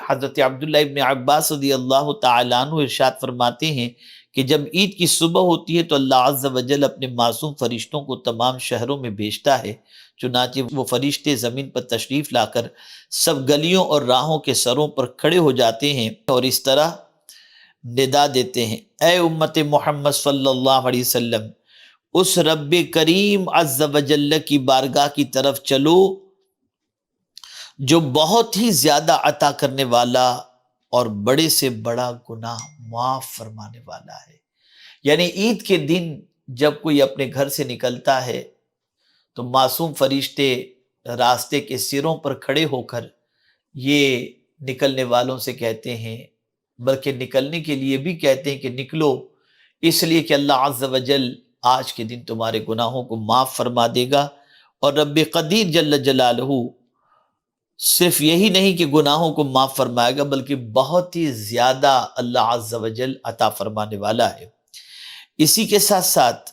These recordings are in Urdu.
حضرت عبداللہ ابن عباس رضی اللہ تعالیٰ عنہ ارشاد فرماتے ہیں کہ جب عید کی صبح ہوتی ہے تو اللہ عز و جل اپنے معصوم فرشتوں کو تمام شہروں میں بھیجتا ہے، چنانچہ وہ فرشتے زمین پر تشریف لا کر سب گلیوں اور راہوں کے سروں پر کھڑے ہو جاتے ہیں اور اس طرح ندا دیتے ہیں، اے امت محمد صلی اللہ علیہ وسلم، اس رب کریم عز و جل کی بارگاہ کی طرف چلو جو بہت ہی زیادہ عطا کرنے والا اور بڑے سے بڑا گناہ معاف فرمانے والا ہے۔ یعنی عید کے دن جب کوئی اپنے گھر سے نکلتا ہے تو معصوم فرشتے راستے کے سروں پر کھڑے ہو کر یہ نکلنے والوں سے کہتے ہیں، بلکہ نکلنے کے لیے بھی کہتے ہیں کہ نکلو، اس لیے کہ اللہ عز و جل آج کے دن تمہارے گناہوں کو معاف فرما دے گا۔ اور رب قدیر جل جلالہ صرف یہی نہیں کہ گناہوں کو معاف فرمائے گا، بلکہ بہت ہی زیادہ اللہ عز و جل عطا فرمانے والا ہے۔ اسی کے ساتھ ساتھ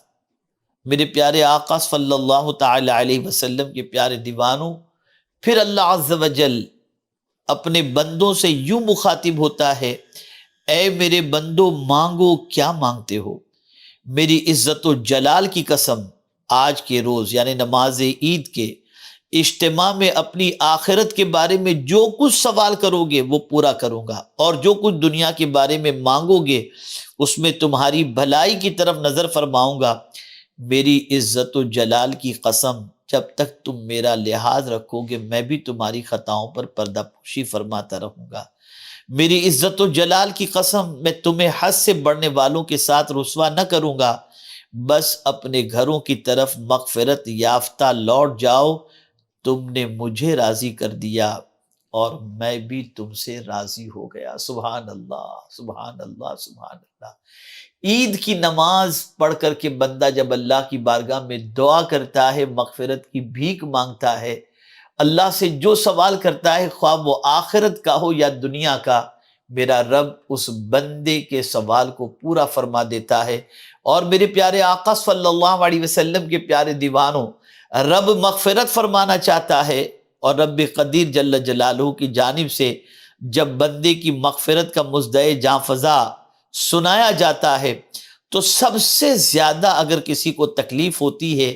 میرے پیارے آقا صلی اللہ تعالی علیہ وسلم کے پیارے دیوانوں، پھر اللہ عز و جل اپنے بندوں سے یوں مخاطب ہوتا ہے، اے میرے بندو مانگو کیا مانگتے ہو، میری عزت و جلال کی قسم آج کے روز یعنی نماز عید کے اجتماع میں اپنی آخرت کے بارے میں جو کچھ سوال کرو گے وہ پورا کروں گا، اور جو کچھ دنیا کے بارے میں مانگو گے اس میں تمہاری بھلائی کی طرف نظر فرماؤں گا۔ میری عزت و جلال کی قسم جب تک تم میرا لحاظ رکھو گے میں بھی تمہاری خطاؤں پر پردہ پوشی فرماتا رہوں گا۔ میری عزت و جلال کی قسم میں تمہیں حد سے بڑھنے والوں کے ساتھ رسوا نہ کروں گا۔ بس اپنے گھروں کی طرف مغفرت یافتہ لوٹ جاؤ، تم نے مجھے راضی کر دیا اور میں بھی تم سے راضی ہو گیا۔ سبحان اللہ، سبحان اللہ، سبحان اللہ۔ عید کی نماز پڑھ کر کے بندہ جب اللہ کی بارگاہ میں دعا کرتا ہے، مغفرت کی بھیک مانگتا ہے، اللہ سے جو سوال کرتا ہے خواہ وہ آخرت کا ہو یا دنیا کا، میرا رب اس بندے کے سوال کو پورا فرما دیتا ہے۔ اور میرے پیارے آقا صلی اللہ علیہ وسلم کے پیارے دیوانوں، رب مغفرت فرمانا چاہتا ہے اور رب قدیر جل جلالہ کی جانب سے جب بندے کی مغفرت کا مزدع جاں فضا سنایا جاتا ہے تو سب سے زیادہ اگر کسی کو تکلیف ہوتی ہے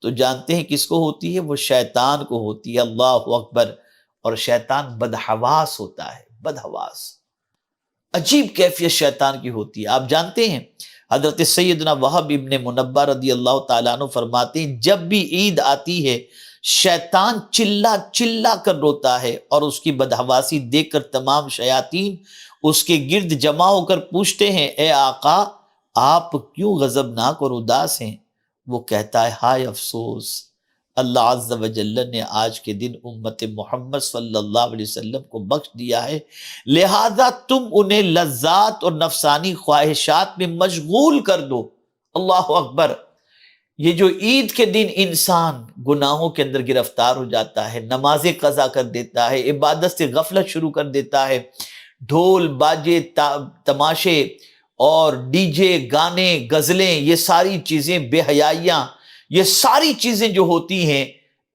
تو جانتے ہیں کس کو ہوتی ہے؟ وہ شیطان کو ہوتی ہے۔ اللہ اکبر۔ اور شیطان بدحواس ہوتا ہے، بدحواس، عجیب کیفیت شیطان کی ہوتی ہے۔ آپ جانتے ہیں حضرت سیدنا وہب ابن منبہ رضی اللہ تعالیٰ عنہ فرماتے ہیں جب بھی عید آتی ہے شیطان چلا چلا کر روتا ہے، اور اس کی بدحواسی دیکھ کر تمام شیاطین اس کے گرد جمع ہو کر پوچھتے ہیں، اے آقا آپ کیوں غضبناک اور اداس ہیں؟ وہ کہتا ہے، ہائے افسوس، اللہ عز و جل نے آج کے دن امت محمد صلی اللہ علیہ وسلم کو بخش دیا ہے، لہذا تم انہیں لذات اور نفسانی خواہشات میں مشغول کر دو۔ اللہ اکبر۔ یہ جو عید کے دن انسان گناہوں کے اندر گرفتار ہو جاتا ہے، نمازیں قضا کر دیتا ہے، عبادت سے غفلت شروع کر دیتا ہے، ڈھول باجے تماشے اور ڈی جے گانے غزلیں، یہ ساری چیزیں، بے حیائیاں، یہ ساری چیزیں جو ہوتی ہیں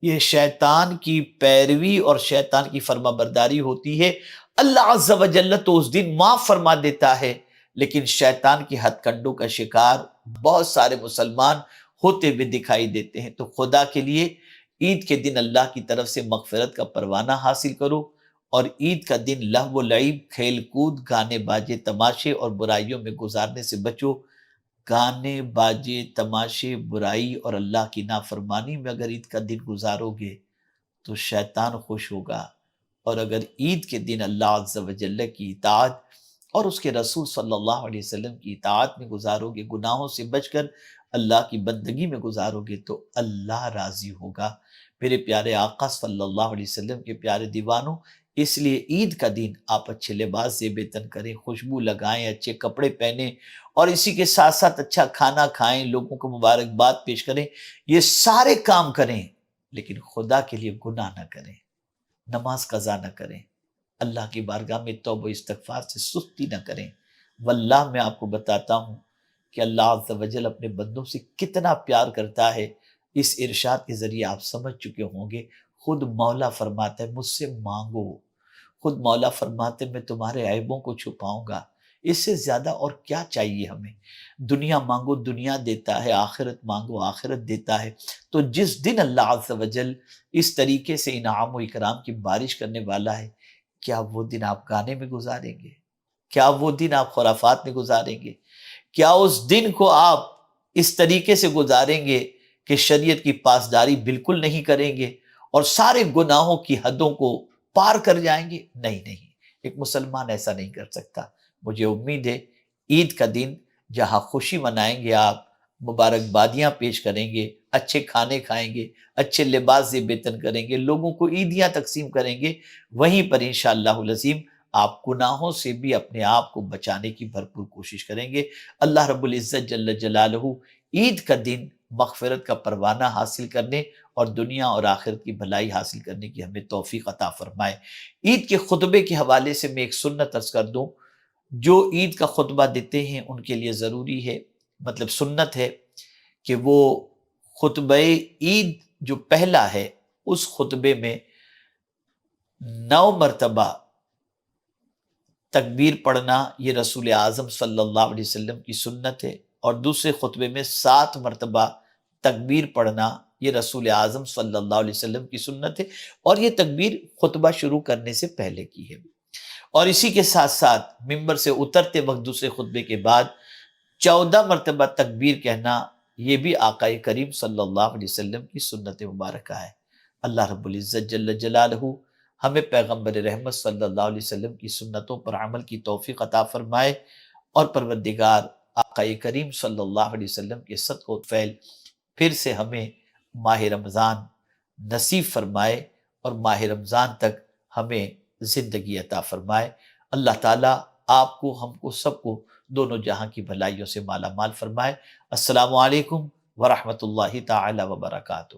یہ شیطان کی پیروی اور شیطان کی فرما برداری ہوتی ہے۔ اللہ عز و جل تو اس دن معاف فرما دیتا ہے، لیکن شیطان کی ہتھ کنڈوں کا شکار بہت سارے مسلمان ہوتے ہوئے دکھائی دیتے ہیں۔ تو خدا کے لیے عید کے دن اللہ کی طرف سے مغفرت کا پروانہ حاصل کرو، اور عید کا دن لہو و لعب، کھیل کود، گانے باجے تماشے اور برائیوں میں گزارنے سے بچو۔ گانے باجے تماشے برائی اور اللہ کی نافرمانی میں اگر عید کا دن گزارو گے تو شیطان خوش ہوگا، اور اگر عید کے دن اللہ عز و جل کی اطاعت اور اس کے رسول صلی اللہ علیہ وسلم کی اطاعت میں گزارو گے، گناہوں سے بچ کر اللہ کی بندگی میں گزارو گے تو اللہ راضی ہوگا۔ میرے پیارے آقا صلی اللہ علیہ وسلم کے پیارے دیوانوں، اس لیے عید کا دن آپ اچھے لباس زیب تن کریں، خوشبو لگائیں، اچھے کپڑے پہنیں، اور اسی کے ساتھ ساتھ اچھا کھانا کھائیں، لوگوں کو مبارکباد پیش کریں، یہ سارے کام کریں، لیکن خدا کے لیے گناہ نہ کریں، نماز قضا نہ کریں، اللہ کی بارگاہ میں توبہ و استغفار سے سستی نہ کریں۔ واللہ میں آپ کو بتاتا ہوں کہ اللہ عز و جل اپنے بندوں سے کتنا پیار کرتا ہے، اس ارشاد کے ذریعے آپ سمجھ چکے ہوں گے۔ خود مولا فرماتا ہے مجھ سے مانگو، خود مولا فرماتے میں تمہارے عیبوں کو چھپاؤں گا، اس سے زیادہ اور کیا چاہیے ہمیں؟ دنیا مانگو دنیا دیتا ہے، آخرت مانگو آخرت دیتا ہے۔ تو جس دن اللہ عز و جل اس طریقے سے انعام و اکرام کی بارش کرنے والا ہے، کیا وہ دن آپ گانے میں گزاریں گے؟ کیا وہ دن آپ خرافات میں گزاریں گے؟ کیا اس دن کو آپ اس طریقے سے گزاریں گے کہ شریعت کی پاسداری بالکل نہیں کریں گے اور سارے گناہوں کی حدوں کو پار کر جائیں گے؟ نہیں نہیں، ایک مسلمان ایسا نہیں کر سکتا۔ مجھے امید ہے عید کا دن جہاں خوشی منائیں گے آپ، مبارکبادیاں پیش کریں گے، اچھے کھانے کھائیں گے، اچھے لباس زیب تن کریں گے، لوگوں کو عیدیاں تقسیم کریں گے، وہیں پر انشاءاللہ العظیم آپ گناہوں سے بھی اپنے آپ کو بچانے کی بھرپور کوشش کریں گے۔ اللہ رب العزت جل جلالہ عید کا دن مغفرت کا پروانہ حاصل کرنے اور دنیا اور آخرت کی بھلائی حاصل کرنے کی ہمیں توفیق عطا فرمائے۔ عید کے خطبے کے حوالے سے میں ایک سنت عرض کر دوں، جو عید کا خطبہ دیتے ہیں ان کے لیے ضروری ہے، مطلب سنت ہے کہ وہ خطبہ عید جو پہلا ہے اس خطبے میں 9 مرتبہ تکبیر پڑھنا، یہ رسول اعظم صلی اللہ علیہ وسلم کی سنت ہے، اور دوسرے خطبے میں 7 مرتبہ تکبیر پڑھنا، یہ رسول اعظم صلی اللہ علیہ وسلم کی سنت ہے، اور یہ تکبیر خطبہ شروع کرنے سے پہلے کی ہے۔ اور اسی کے ساتھ ساتھ ممبر سے اترتے وقت دوسرے خطبے کے بعد 14 مرتبہ تکبیر کہنا، یہ بھی آقا کریم صلی اللہ علیہ وسلم کی سنت مبارکہ ہے۔ اللہ رب العزت جل جلالہ ہمیں پیغمبر رحمت صلی اللہ علیہ وسلم کی سنتوں پر عمل کی توفیق عطا فرمائے، اور پروردگار آقا کریم صلی اللہ علیہ وسلم کے صدقہ و فعل پھر سے ہمیں ماہ رمضان نصیب فرمائے، اور ماہ رمضان تک ہمیں زندگی عطا فرمائے۔ اللہ تعالیٰ آپ کو، ہم کو، سب کو دونوں جہاں کی بھلائیوں سے مالا مال فرمائے۔ السلام علیکم ورحمۃ اللہ تعالی وبرکاتہ۔